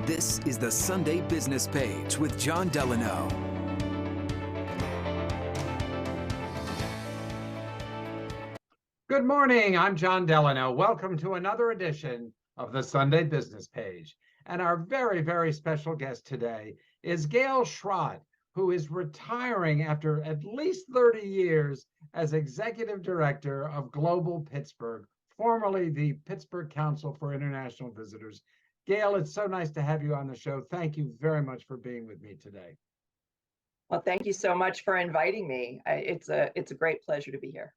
This is the Sunday Business Page with Jon Delano. Good morning, I'm Jon Delano. Welcome to another edition of the Sunday Business Page. And our very, very special guest today is Gail Shrott, who is retiring after at least 30 years as Executive Director of Global Pittsburgh, formerly the Pittsburgh Council for International Visitors. Gail, it's so nice to have you on the show. Thank you very much for being with me today. Well, thank you so much for inviting me. It's a great pleasure to be here.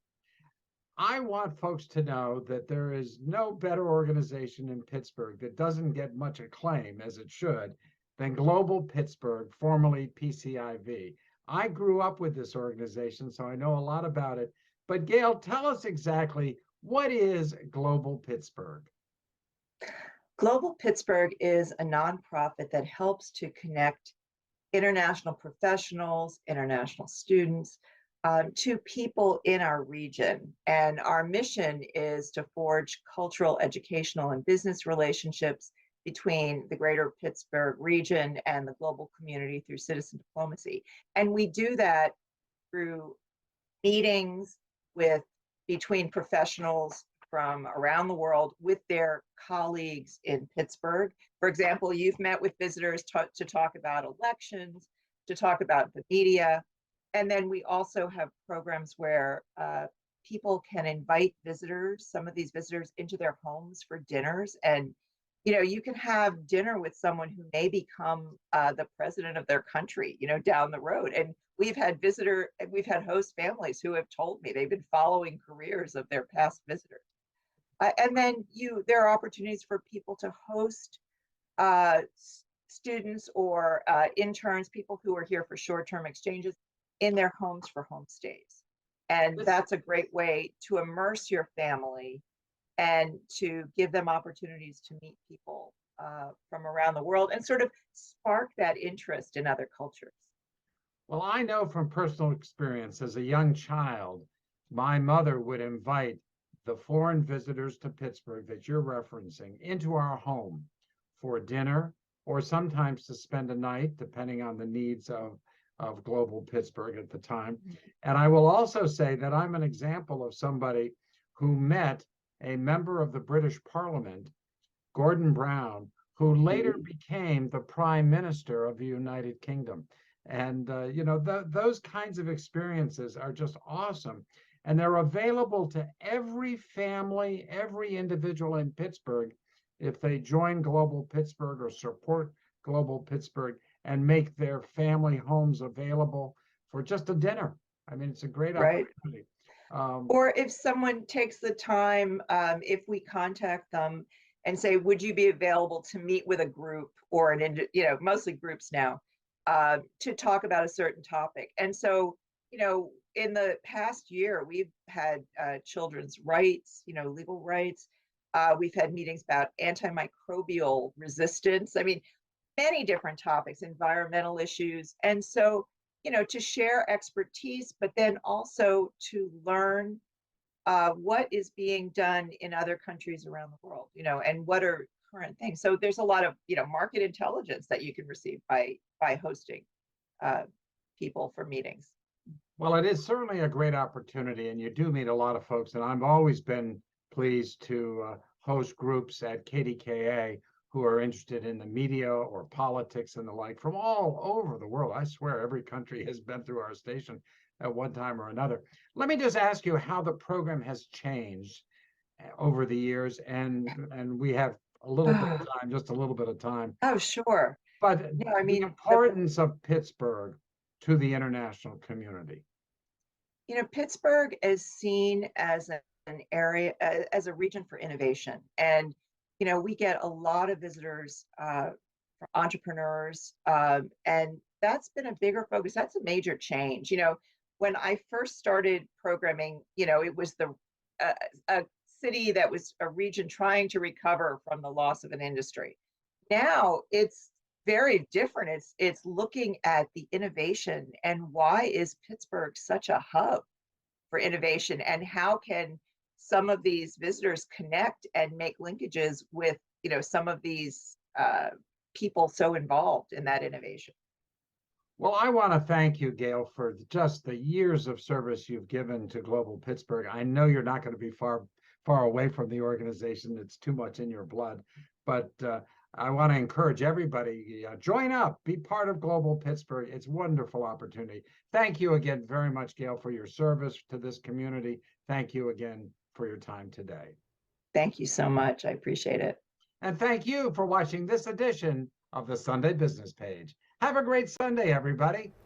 I want folks to know that there is no better organization in Pittsburgh that doesn't get much acclaim, as it should, than Global Pittsburgh, formerly PCIV. I grew up with this organization, so I know a lot about it. But Gail, tell us exactly, what is Global Pittsburgh? Global Pittsburgh is a nonprofit that helps to connect international professionals, international students, to people in our region. And our mission is to forge cultural, educational, and business relationships between the greater Pittsburgh region and the global community through citizen diplomacy. And we do that through meetings between professionals from around the world with their colleagues in Pittsburgh. For example, you've met with visitors to talk about elections, to talk about the media. And then we also have programs where people can invite visitors, some of these visitors, into their homes for dinners. And, you know, you can have dinner with someone who may become the president of their country, you know, down the road. And we've had host families who have told me they've been following careers of their past visitors. And then there are opportunities for people to host students or interns, people who are here for short-term exchanges, in their homes for homestays. And that's a great way to immerse your family and to give them opportunities to meet people from around the world and sort of spark that interest in other cultures. Well, I know from personal experience, as a young child, my mother would invite the foreign visitors to Pittsburgh that you're referencing into our home for dinner, or sometimes to spend a night, depending on the needs of Global Pittsburgh at the time. And I will also say that I'm an example of somebody who met a member of the British Parliament, Gordon Brown, who later became the Prime Minister of the United Kingdom. And, you know, those kinds of experiences are just awesome. And they're available to every family, every individual in Pittsburgh, if they join Global Pittsburgh or support Global Pittsburgh and make their family homes available for just a dinner. I mean, it's a great opportunity. Or if someone takes the time, if we contact them and say, would you be available to meet with a group or mostly groups now, to talk about a certain topic. And so, you know, in the past year, we've had children's rights, you know, legal rights. We've had meetings about antimicrobial resistance. I mean, many different topics, environmental issues. And so, you know, to share expertise, but then also to learn what is being done in other countries around the world, you know, and what are current things. So there's a lot of, you know, market intelligence that you can receive by hosting people for meetings. Well, it is certainly a great opportunity, and you do meet a lot of folks. And I've always been pleased to host groups at KDKA who are interested in the media or politics and the like from all over the world. I swear every country has been through our station at one time or another. Let me just ask you how the program has changed over the years, and we have a little bit of time, just a little bit of time. Oh, sure. But no, I mean, the importance of Pittsburgh to the international community. You know, Pittsburgh is seen as an area, as a region for innovation. And, you know, we get a lot of visitors from entrepreneurs, and that's been a bigger focus. That's a major change. You know, when I first started programming, you know, it was a city that was a region trying to recover from the loss of an industry. Now it's very different. It's looking at the innovation and why is Pittsburgh such a hub for innovation, and how can some of these visitors connect and make linkages with, you know, some of these people so involved in that innovation. Well, I want to thank you, Gail, for just the years of service you've given to Global Pittsburgh. I know you're not going to be far away from the organization. It's too much in your blood. But I want to encourage everybody, join up, be part of Global Pittsburgh. It's a wonderful opportunity. Thank you again very much, Gail, for your service to this community. Thank you again for your time today. Thank you so much. I appreciate it. And thank you for watching this edition of the Sunday Business Page. Have a great Sunday, everybody.